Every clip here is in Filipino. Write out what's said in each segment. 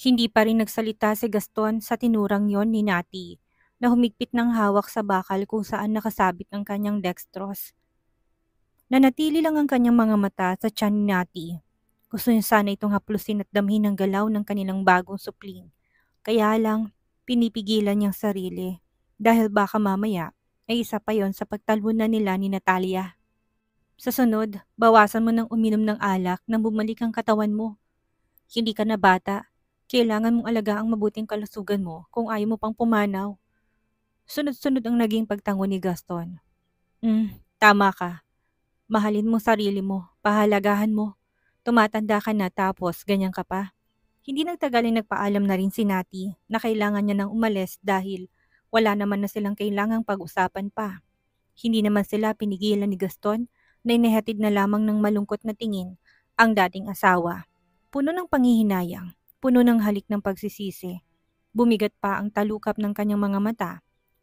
Hindi pa rin nagsalita si Gaston sa tinurang yon ni Nati, na humigpit ng hawak sa bakal kung saan nakasabit ang kanyang dextrose. Nanatili lang ang kanyang mga mata sa tiyan ni Nati. Gusto niya sana itong haplusin at damhin ang galaw ng kanilang bagong supling. Kaya lang, pinipigilan niyang sarili. Dahil baka mamaya, ay isa pa yon sa pagtalunan nila ni Natalia. Sa sunod, bawasan mo ng uminom ng alak nang bumalik ang katawan mo. Hindi ka na bata. Kailangan mong alagaang mabuting kalusugan mo kung ayaw mo pang pumanaw. Sunod-sunod ang naging pagtango ni Gaston. Tama ka. Mahalin mo sarili mo, pahalagahan mo. Tumatanda ka na tapos ganyan ka pa. Hindi nagtagal ay nagpaalam na rin si Nati na kailangan niya nang umalis dahil wala naman na silang kailangang pag-usapan pa. Hindi naman sila pinigilan ni Gaston na inihatid na lamang ng malungkot na tingin ang dating asawa. Puno ng panghihinayang, puno ng halik ng pagsisisi. Bumigat pa ang talukap ng kanyang mga mata,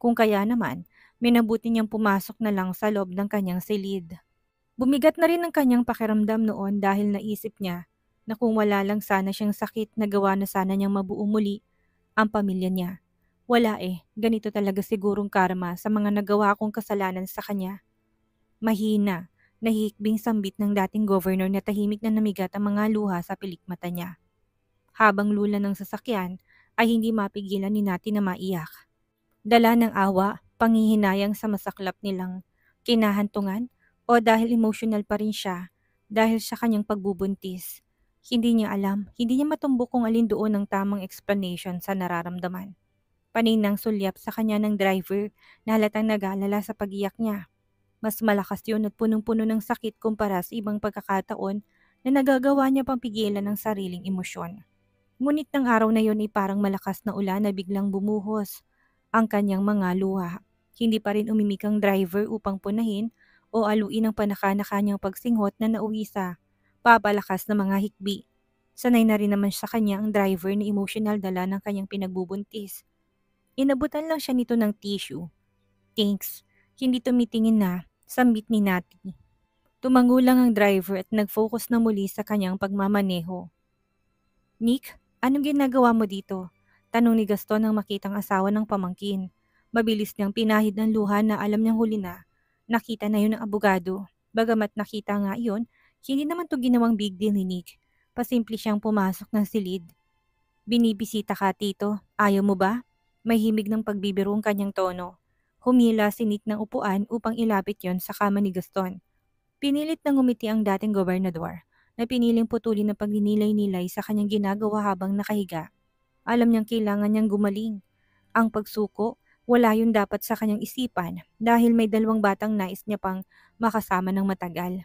kung kaya naman, minabuti niyang pumasok na lang sa loob ng kanyang silid. Bumigat na rin ang kanyang pakiramdam noon dahil naisip niya na kung wala lang sana siyang sakit na gawa na sana niyang mabuo muli ang pamilya niya. Wala ganito talaga sigurong karma sa mga nagawa kong kasalanan sa kanya. Mahina, nahihikbing sambit ng dating governor na tahimik na namigat ang mga luha sa pilikmata niya. Habang lula ng sasakyan, ay hindi mapigilan ni Nati na maiyak. Dala ng awa, panghihinayang sa masaklap nilang kinahantungan o dahil emosyonal pa rin siya dahil sa kanyang pagbubuntis. Hindi niya alam, hindi niya matumbok kung alin doon ang tamang explanation sa nararamdaman. Paninang sulyap sa kanya ng driver na halatang nag-aalala sa pag-iyak niya. Mas malakas yun at punong-puno ng sakit kumpara sa ibang pagkakataon na nagagawa niya pang pigilan ng sariling emosyon. Ngunit ng araw na yun ay parang malakas na ulan na biglang bumuhos ang kanyang mga luha. Hindi pa rin umimik ang driver upang punahin o aluin ang panaka-naka niyang pagsinghot na nauwi sa papalakas na mga hikbi. Sanay na rin naman sa kanya ang driver na emotional dala ng kanyang pinagbubuntis. Inabutan lang siya nito ng tissue. Thanks. Hindi tumitingin na, sambit ni Nati. Tumango lang ang driver at nag-focus na muli sa kanyang pagmamaneho. Nick, anong ginagawa mo dito? Tanong ni Gaston nang makitang asawa ng pamangkin. Mabilis niyang pinahid ng luha na alam niyang huli na. Nakita na yun ng abogado. Bagamat nakita nga yun, hindi naman to ginawang big deal ni Nick. Pasimple siyang pumasok ng silid. Binibisita ka, tito. Ayaw mo ba? May himig ng pagbibiro ang kanyang tono. Humila si Nick ng upuan upang ilapit yon sa kama ni Gaston. Pinilit na ngumiti ang dating gobernador na piniling putulin ang pagninilay-nilay sa kanyang ginagawa habang nakahiga. Alam niyang kailangan niyang gumaling. Ang pagsuko, wala yun dapat sa kanyang isipan dahil may 2 batang nais niya pang makasama ng matagal.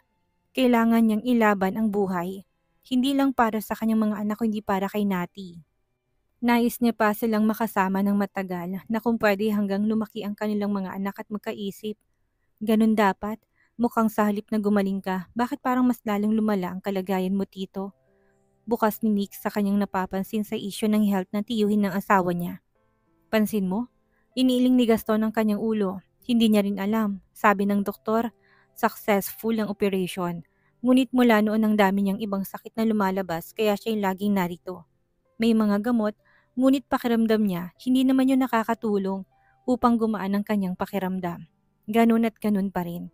Kailangan niyang ilaban ang buhay. Hindi lang para sa kanyang mga anak kundi para kay Nati. Nais niya pa silang makasama ng matagal na kung pwede hanggang lumaki ang kanilang mga anak at magkaisip. Ganun dapat. Mukhang sa halip na gumaling ka, bakit parang mas lalong lumala ang kalagayan mo, tito? Bukas ni Nick sa kanyang napapansin sa isyu ng health na tiyuhin ng asawa niya. Pansin mo? Iniiling ni Gaston ang kanyang ulo. Hindi niya rin alam. Sabi ng doktor, successful ang operation. Ngunit mula noon ang dami niyang ibang sakit na lumalabas kaya siya laging narito. May mga gamot, ngunit pakiramdam niya hindi naman yun nakakatulong upang gumaan ang kanyang pakiramdam. Ganun at ganun pa rin.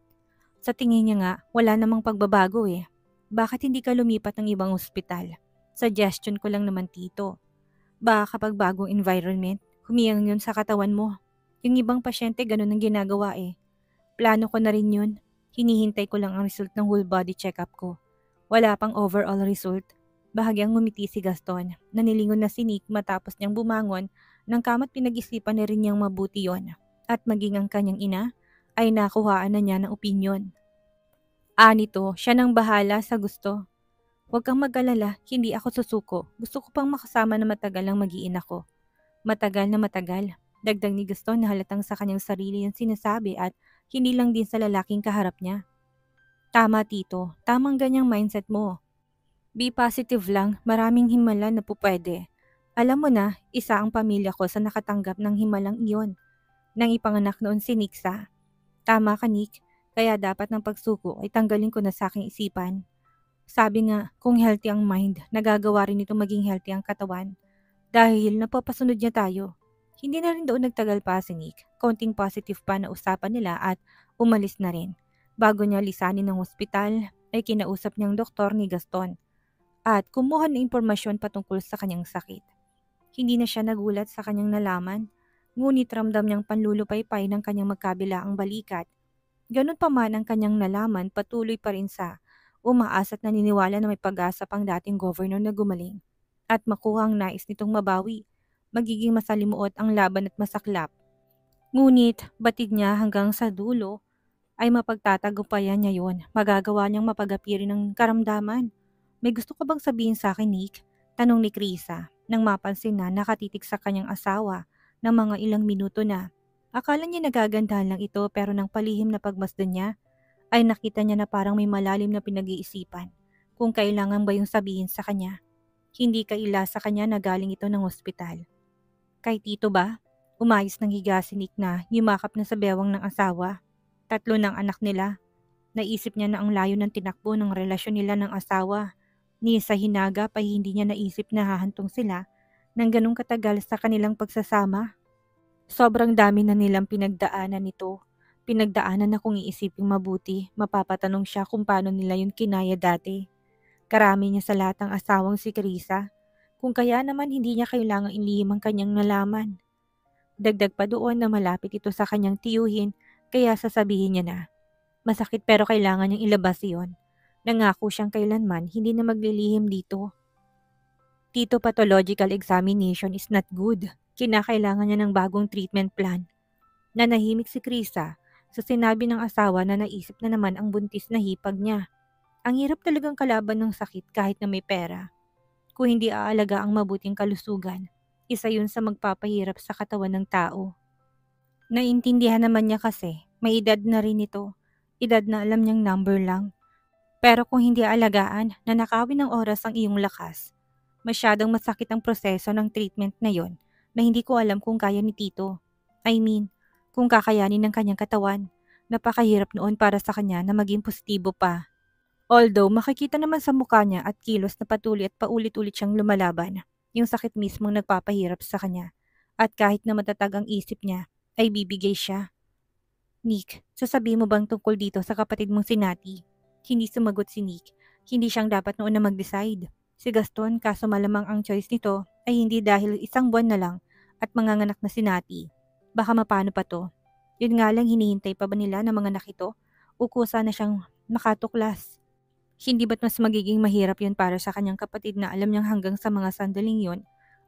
Sa tingin niya nga, wala namang pagbabago Bakit hindi ka lumipat ng ibang ospital? Suggestion ko lang naman, tito. Baka kapag bagong environment, humiyang yun sa katawan mo. Yung ibang pasyente ganun ang ginagawa Plano ko na rin yun. Hinihintay ko lang ang result ng whole body check-up ko. Wala pang overall result. Bahagyang ngumiti si Gaston. Nanilingon na si Nick matapos niyang bumangon ng kama't pinag-isipan na rin niyang mabuti yon. At maging ang kanyang ina ay nakuhaan na niya ng opinyon. Nito, siya nang bahala sa gusto. Huwag kang mag-alala, hindi ako susuko. Gusto ko pang makasama na matagal ang mag-iina ko. Matagal na matagal. Dagdag ni Gaston na halatang sa kanyang sarili yung sinasabi at hindi lang din sa lalaking kaharap niya. Tama, tito. Tamang ganyang mindset mo. Be positive lang, maraming himala na pupwede. Alam mo na, isa ang pamilya ko sa nakatanggap ng himalang iyon. Nang ipanganak noon si Nixa. Tama ka, Nick. Kaya dapat ng pagsuko ay tanggalin ko na sa aking isipan. Sabi nga, kung healthy ang mind, nagagawa rin ito maging healthy ang katawan. dahil napapasunod niya tayo. Hindi na rin doon nagtagal pa si Nick. Konting positive pa na usapan nila at umalis na rin. Bago niya lisanin ng ospital, ay kinausap niyang doktor ni Gaston at kumuha ng impormasyon patungkol sa kanyang sakit. Hindi na siya nagulat sa kanyang nalaman, ngunit ramdam niyang panlulupaypay ng kanyang magkabilaang balikat. Ganun pa man ang kanyang nalaman, patuloy pa rin sa umaasa at naniniwala na may pag-asa pang dating governor na gumaling at makuha ang nais nitong mabawi. Magiging masalimuot ang laban at masaklap. Ngunit batid niya hanggang sa dulo ay mapagtatagumpayan niya yon. Magagawa niyang mapagapirin ng karamdaman. May gusto ka bang sabihin sa akin, Nick? Tanong ni Krisa nang mapansin na nakatitig sa kanyang asawa ng mga ilang minuto na. Akala niya nagagandahan lang ito pero nang palihim na pagmasdan niya ay nakita niya na parang may malalim na pinag-iisipan kung kailangan ba yung sabihin sa kanya. Hindi kaila sa kanya na galing ito ng ospital. Kay Tito ba? Umayos ng higa si Nick na yumakap na sa bewang ng asawa. 3 ng anak nila. Naisip niya na ang layo ng tinakbo ng relasyon nila ng asawa. Ni sa hinagap ay hindi niya naisip na hahantong sila ng ganong katagal sa kanilang pagsasama. Sobrang dami na nilang pinagdaanan nito. Pinagdaanan na kung iisiping mabuti, mapapatanong siya kung paano nila yun kinaya dati. Karami niya sa lahat ng asawang si Krisa. Kung kaya naman hindi niya kailangang ilihim ang kanyang nalaman. Dagdag pa doon na malapit ito sa kanyang tiyuhin kaya sasabihin niya na. Masakit pero kailangan niyang ilabas iyon. Nangako siyang kailanman hindi na maglilihim dito. Tito, pathological examination is not good. Kinakailangan niya ng bagong treatment plan. Nanahimik si Krisa sa sinabi ng asawa na naisip na naman ang buntis na hipag niya. Ang hirap talagang kalaban ng sakit kahit na may pera. Kung hindi aalaga ang mabuting kalusugan, isa yun sa magpapahirap sa katawan ng tao. Naintindihan naman niya kasi, may edad na rin ito. Edad na alam niyang number lang. Pero kung hindi aalagaan, nanakawin ng oras ang iyong lakas. Masyadong masakit ang proseso ng treatment na yon na hindi ko alam kung kaya ni Tito. I mean, kung kakayanin ng kanyang katawan. Napakahirap noon para sa kanya na maging positibo pa. Although makikita naman sa mukha niya at kilos na patuloy at paulit-ulit siyang lumalaban, yung sakit mismong nagpapahirap sa kanya. At kahit na matatag ang isip niya, ay bibigay siya. Nick, sasabihin mo bang tungkol dito sa kapatid mong si Nati? Hindi sumagot si Nick. Hindi siyang dapat noon na mag-decide. Si Gaston, kaso malamang ang choice nito ay hindi dahil 1 buwan na lang at manganganak na si Nati. Baka mapano pa to. Yun nga lang, hinihintay pa ba nila na manganak ito? O kusa na siyang makatuklas? Hindi ba't mas magiging mahirap yun para sa kanyang kapatid na alam niyang hanggang sa mga sandaling yun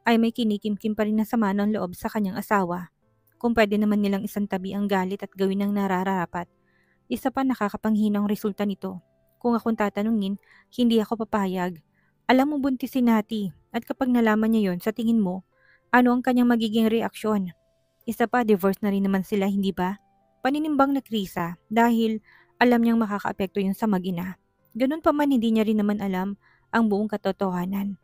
ay may kinikimkim pa rin na sama ng loob sa kanyang asawa? Kung pwede naman nilang isantabi ang galit at gawin ang nararapat, isa pa nakakapanghinang resulta nito. Kung akong tatanungin, hindi ako papayag. Alam mo buntis si Nati at kapag nalaman niya yon, sa tingin mo, ano ang kanyang magiging reaksyon? Isa pa, divorce na rin naman sila, hindi ba? Paninimbang na Krisa dahil alam niyang makakaapekto yun sa mag-ina. Ganun pa man, hindi niya rin naman alam ang buong katotohanan.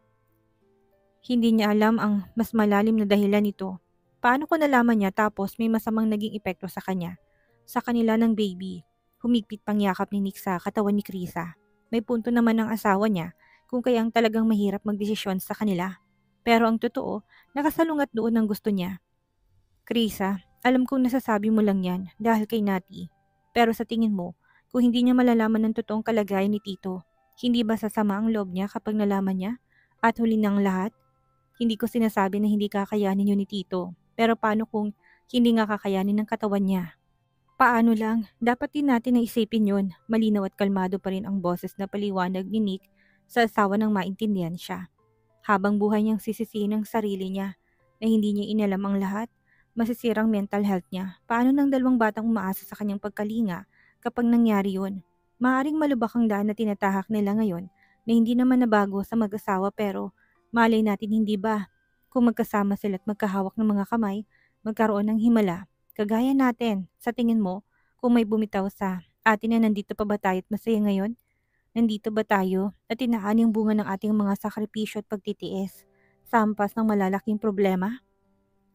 Hindi niya alam ang mas malalim na dahilan nito. Paano ko nalaman niya tapos may masamang naging epekto sa kanya? Sa kanila ng baby, humigpit pang yakap ni Nick sa katawan ni Krisa. May punto naman ng asawa niya kung kayang talagang mahirap magdesisyon sa kanila. Pero ang totoo, nakasalungat doon ang gusto niya. Krisa, alam kong nasasabi mo lang yan dahil kay Nati. Pero sa tingin mo, kung hindi niya malalaman ng totoong kalagayan ni Tito, hindi ba sasama ang loob niya kapag nalaman niya? At huli ng lahat, hindi ko sinasabi na hindi kakayanin yun ni Tito. Pero paano kung hindi nga kakayanin ng katawan niya? Paano lang, dapat din natin na isipin yun. Malinaw at kalmado pa rin ang boses na paliwanag ni Nick sa asawa nang maintindihan siya. Habang buhay niyang sisisihin ang sarili niya na hindi niya inalam ang lahat, masisirang mental health niya. Paano ng 2 batang umaasa sa kanyang pagkalinga kapag nangyari yun? Maaring malubak ang daan na tinatahak nila ngayon na hindi naman nabago sa mag-asawa pero malay natin hindi ba? Kung magkasama sila at magkahawak ng mga kamay, magkaroon ng himala. Kagaya natin, sa tingin mo, kung may bumitaw sa atin na nandito pa ba tayo at masaya ngayon? Nandito ba tayo at tinaan yung bunga ng ating mga sakripisyo at pagtitiis sa hampas ng malalaking problema?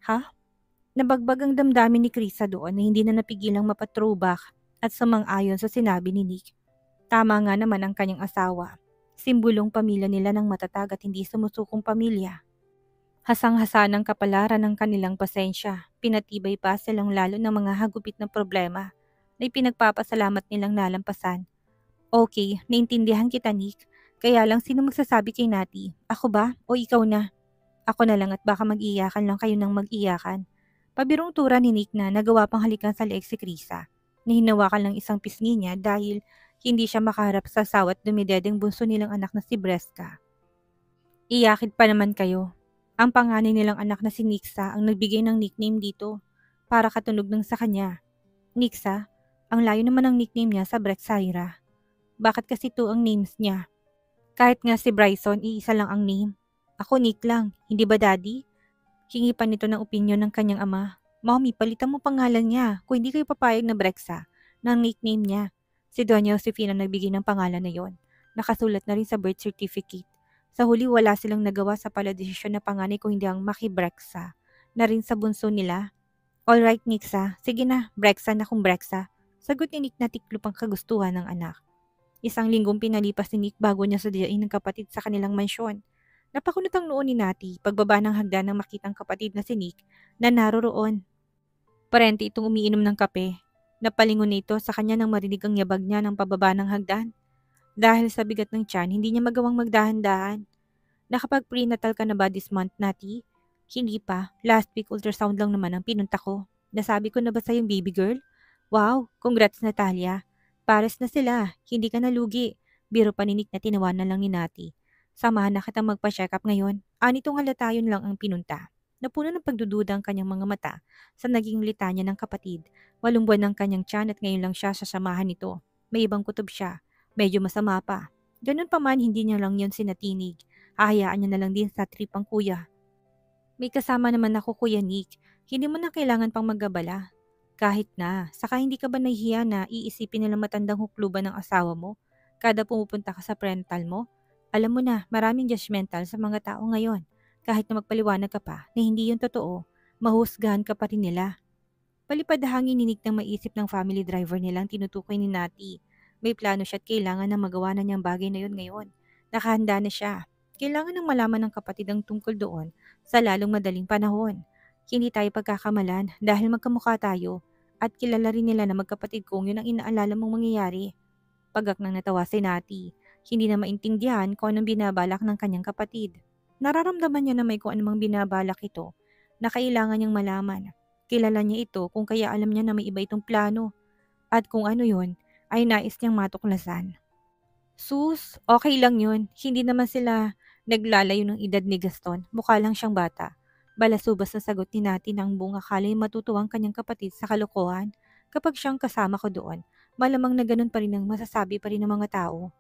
Ha? Nabagbag ang damdamin ni Krisa doon na hindi na napigilang mapatrowback at sumang-ayon sa sinabi ni Nick. Tama nga naman ang kanyang asawa. Simbolong pamilya nila ng matatag at hindi sumusukong pamilya. Hasang-hasa ng kapalaran ng kanilang pasensya, pinatibay pa silang lalo ng mga hagupit na problema na ipinagpapasalamat nilang nalampasan. Okay, naintindihan kita Nick. Kaya lang sino magsasabi kay Nati? Ako ba o ikaw na? Ako na lang at baka mag-iyakan lang kayo ng mag-iyakan. Pabirong tura ni Nick na nagawa pang halikan sa leeg si Krisa. Nahinawakan lang isang pisngi niya dahil hindi siya makaharap sa sawat dumidedeng bunso nilang anak na si Breska. Iyakid pa naman kayo. Ang panganay nilang anak na si Nixa ang nagbigay ng nickname dito para katunog ng sa kanya. Nixa, ang layo naman ng nickname niya sa Brexaira. Bakit kasi to ang names niya? Kahit nga si Bryson, iisa lang ang name. Ako Nick lang, hindi ba daddy? Hingi pa nito ng opinyon ng kanyang ama. Mommy, palitan mo pangalan niya kung hindi kayo papayag na Brexa ng nickname niya. Si Doña Josefina nagbigay ng pangalan na yon. Nakasulat na rin sa birth certificate. Sa huli wala silang nagawa sa paladesisyon na panganay kung hindi ang Maki Brexa na rin sa bunso nila. Alright Nixa, sige na, Brexa na kung Brexa. Sagot ni Nick na tiklop ang kagustuhan ng anak. Isang linggong pinalipas ni Nick bago niya sadyain ng kapatid sa kanilang mansyon. Napakunot ang noo ni Nati pagbaba ng hagdan nang makitang kapatid na si Nick na naroroon. Parente itong umiinom ng kape. Napalingon nito sa kanya nang marinig ang yabag niya ng pababa ng hagdan. Dahil sa bigat ng tiyan, hindi niya magawang magdahan-dahan. Nakapag-prenatal ka na ba this month, Nati? Hindi pa. Last week ultrasound lang naman ang pinunta ko. Nasabi ko na ba sa'yong baby girl? Wow, congrats Natalia. Pares na sila, hindi ka nalugi. Biro paninik na tinawanan lang ni Nati. Samahan na kitang magpa-check up ngayon. Anitong halata yun lang ang pinunta. Napuno ng pagdududa ang kanyang mga mata sa naging litanya ng kapatid. 8 buwan ng kanyang tiyan at ngayon lang siya sasamahan nito. May ibang kutob siya. Medyo masama pa. Ganun pa man, hindi niya lang yun sinatinig. Hahayaan niya na lang din sa trip ang kuya. May kasama naman ako Kuya Nick. Hindi mo na kailangan pang magabala. Kahit na, saka hindi ka ba nahihiya na iisipin nilang matandang hukluban ng asawa mo? Kada pumupunta ka sa prenatal mo? Alam mo na, maraming judgmental sa mga tao ngayon. Kahit na magpaliwanag ka pa na hindi yun totoo, mahusgahan ka pa rin nila. Palipad hangin ninig ng maisip ng family driver nilang tinutukoy ni Nati. May plano siya at kailangan na magawa na niyang bagay na yun ngayon. Nakahanda na siya. Kailangan ng malaman ng kapatid ang tungkol doon sa lalong madaling panahon. Hindi tayo pagkakamalan dahil magkamukha tayo at kilala rin nila na magkapatid kung yun ang inaalala mong mangyayari. Pagak nang natawa si Nati. Hindi na maintindihan kung anong binabalak ng kanyang kapatid. Nararamdaman niya na may kung anumang binabalak ito na kailangan niyang malaman. Kilala niya ito kung kaya alam niya na may iba itong plano at kung ano yon ay nais niyang matuklasan. Sus, okay lang yun. Hindi naman sila naglalayo ng edad ni Gaston. Mukha lang siyang bata. Balasubas na sagot ni Nati nang buong akala yung matutuwang kanyang kapatid sa kalokohan. Kapag siyang kasama ko doon, malamang na ganun pa rin ang masasabi pa rin ng mga tao.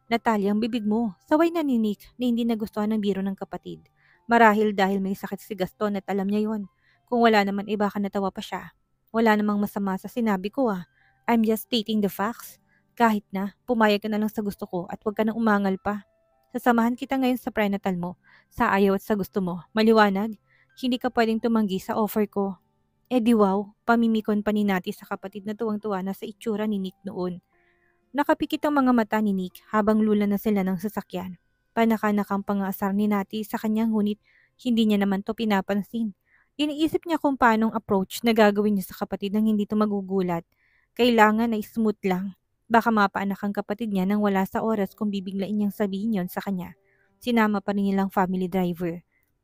Natalia, ang bibig mo. Saway na ni Nick na hindi nagustuhan ng biro ng kapatid. Marahil dahil may sakit si Gaston at alam niya yon. Kung wala naman baka natawa pa siya. Wala namang masama sa sinabi ko ah. I'm just stating the facts. Kahit na, pumayag ka na lang sa gusto ko at huwag ka nang umangal pa. Sasamahan kita ngayon sa prenatal mo, sa ayaw at sa gusto mo. Maliwanag, hindi ka pwedeng tumanggi sa offer ko. Eh di wow, pamimikon pa ni Nati sa kapatid na tuwang-tuwa na sa itsura ni Nick noon. Nakapikit ang mga mata ni Nick habang lula na sila ng sasakyan. Panakanakang pangaasar ni Nati sa kanyang ngunit hindi niya naman to pinapansin. Iniisip niya kung paanong approach na gagawin niya sa kapatid nang hindi to magugulat. Kailangan na smooth lang. Baka mapaanak ang kapatid niya nang wala sa oras kung bibiglain niyang sabihin yon sa kanya. Sinama pa rin nilang family driver.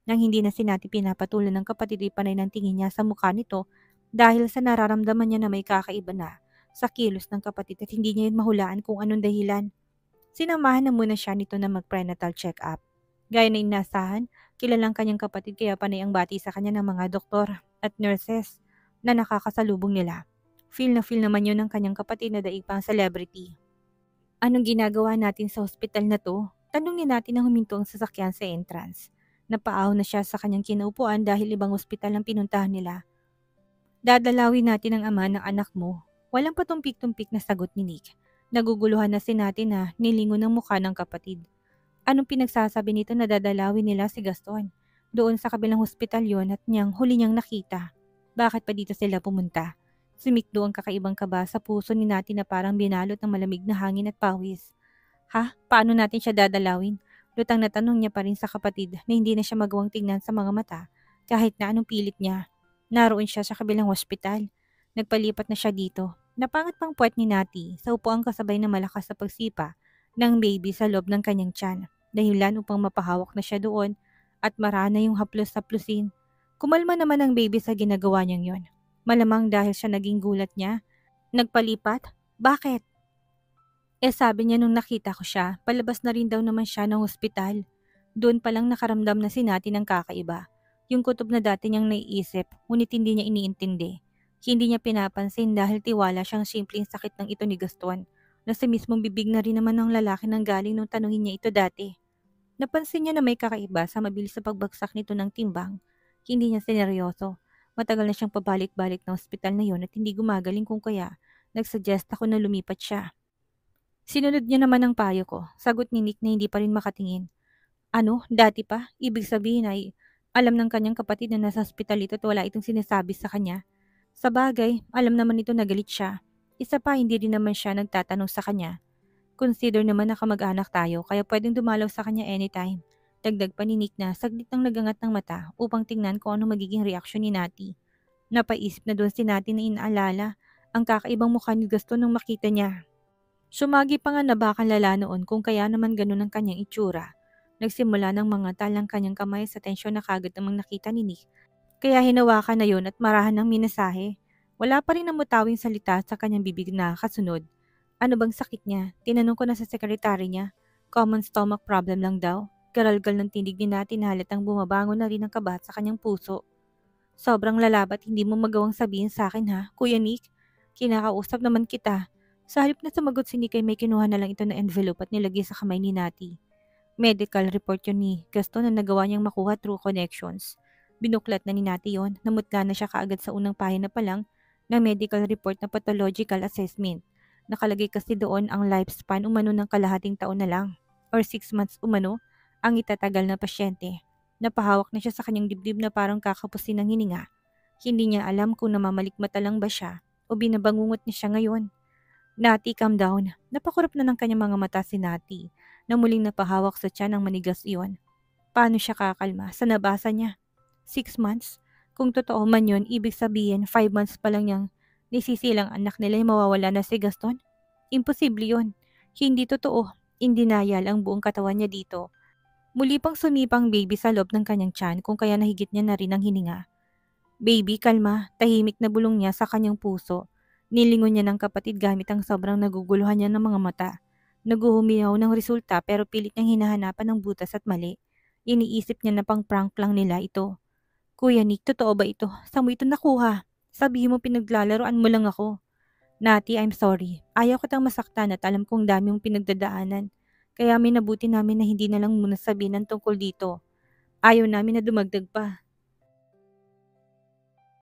Nang hindi na si Nati pinapatulan ng kapatid ay panay ng tingin niya sa mukha nito dahil sa nararamdaman niya na may kakaiba na sa kilos ng kapatid at hindi niya yun mahulaan kung anong dahilan. Sinamahan na muna siya nito na mag-prenatal check-up. Gaya na inasahan, kilalang kanyang kapatid kaya panay ang bati sa kanya ng mga doktor at nurses na nakakasalubong nila. Feel na feel naman yun ng kanyang kapatid na daig pang celebrity. Anong ginagawa natin sa hospital na to? Tanungin natin na huminto ang sasakyan sa entrance. Napaaw na siya sa kanyang kinaupuan dahil ibang hospital ang pinuntahan nila. Dadalawin natin ang ama ng anak mo. Walang patumpik-tumpik na sagot ni Nick. Naguguluhan na si Nati na nilingon ng mukha ng kapatid. Anong pinagsasabi nito na dadalawin nila si Gaston? Doon sa kabilang hospital yon at huli niyang nakita. Bakit pa dito sila pumunta? Sumikdo ang kakaibang kaba sa puso ni Nati na parang binalot ng malamig na hangin at pawis. Ha? Paano natin siya dadalawin? Lutang na tanong niya pa rin sa kapatid na hindi na siya magawang tingnan sa mga mata kahit na anong pilit niya. Naroon siya sa kabilang ospital. Nagpalipat na siya dito. Napangat pang puwet ni Nati sa upuang kasabay ng malakas sa pagsipa ng baby sa loob ng kanyang tiyan. Dahilan upang mapahawak na siya doon at marana yung haplos-haplusin. Kumalma naman ang baby sa ginagawa niyang yon. Malamang dahil siya naging gulat niya. Nagpalipat? Bakit? Sabi niya nung nakita ko siya, palabas na rin daw naman siya ng ospital. Doon palang nakaramdam na si Nati ng kakaiba. Yung kutob na dati niyang naiisip, ngunit hindi niya iniintindi. Hindi niya pinapansin dahil tiwala siyang simpleng sakit ng ito ni Gaston, na sa mismong bibig na rin naman ng lalaki nang galing nung tanungin niya ito dati. Napansin niya na may kakaiba sa mabilis na pagbagsak nito ng timbang. Hindi niya sineryoso. Matagal na siyang pabalik-balik na ospital na yon at hindi gumagaling kung kaya nagsuggest ako na lumipat siya. Sinunod niya naman ang payo ko. Sagot ni Nick na hindi pa rin makatingin. Ano? Dati pa? Ibig sabihin ay alam ng kanyang kapatid na nasa ospital ito at wala itong sinasabi sa kanya. Sa bagay, alam naman ito na galit siya. Isa pa, hindi din naman siya nagtatanong sa kanya. Consider naman na kamag-anak tayo kaya pwedeng dumalaw sa kanya anytime. Dagdag pa ni Nick na saglit nang nagangat ng mata upang tingnan kung ano magiging reaksyon ni Nati. Napaisip na doon si Nati na inaalala ang kakaibang mukha ni Gaston nung makita niya. Sumagi pa nga na bakang lala noon kung kaya naman ganun ang kanyang itsura. Nagsimula ng mga talang kanyang kamay sa tensyon na kagad namang nakita ni Nick. Kaya hinawakan na yon at marahan ng minasahe. Wala pa rin namutawing salita sa kanyang bibig na kasunod. Ano bang sakit niya? Tinanong ko na sa sekretary niya. Common stomach problem lang daw. Garalgal ng tindig ni Nati na halatang bumabangon na rin ang kabat sa kanyang puso. Sobrang lalabat hindi mo magawang sabihin sa akin ha, Kuya Nick. Kinakausap naman kita. Sa halip na sumagot si Nick ay may kinuha na lang ito na envelope at nilagay sa kamay ni Nati. Medical report yun ni Gaston na nagawa niyang makuha through connections. Binuklat na ni Nati yon, namutla na siya kaagad sa unang pahina pa lang ng medical report na pathological assessment. Nakalagay kasi doon ang lifespan umano ng kalahating taon na lang or 6 months umano ang itatagal na pasyente. Napahawak na siya sa kanyang dibdib na parang kakapusin ng hininga. Hindi niya alam kung namamalikmata lang ba siya o binabangungot niya siya ngayon. Nati, calm down. Napakurap na ng kanyang mga mata si Nati na muling napahawak sa tiyan ng manigas iyon. Paano siya kakalma? Sa nabasa niya? 6 months? Kung totoo man yun, ibig sabihin 5 months pa lang niyang nisisilang anak nila ay mawawala na si Gaston? Imposible yun. Hindi totoo. In denial ang buong katawan niya dito. Muli pang sumipang baby sa loob ng kanyang tiyan kung kaya nahigit niya na rin ang hininga. Baby, kalma. Tahimik na bulong niya sa kanyang puso. Nilingon niya ng kapatid gamit ang sobrang naguguluhan niya ng mga mata. Naguhumiyaw ng resulta pero pilit niyang hinahanapan ng butas at mali. Iniisip niya na pang prank lang nila ito. Kuya Nick, totoo ba ito? Saan mo ito nakuha? Sabihin mo pinaglalaroan mo lang ako. Nati, I'm sorry. Ayaw kitang masaktan at alam kong dami mong pinagdadaanan. Kaya may nabuti namin na hindi na lang muna sabihin ng tungkol dito. Ayaw namin na dumagdag pa.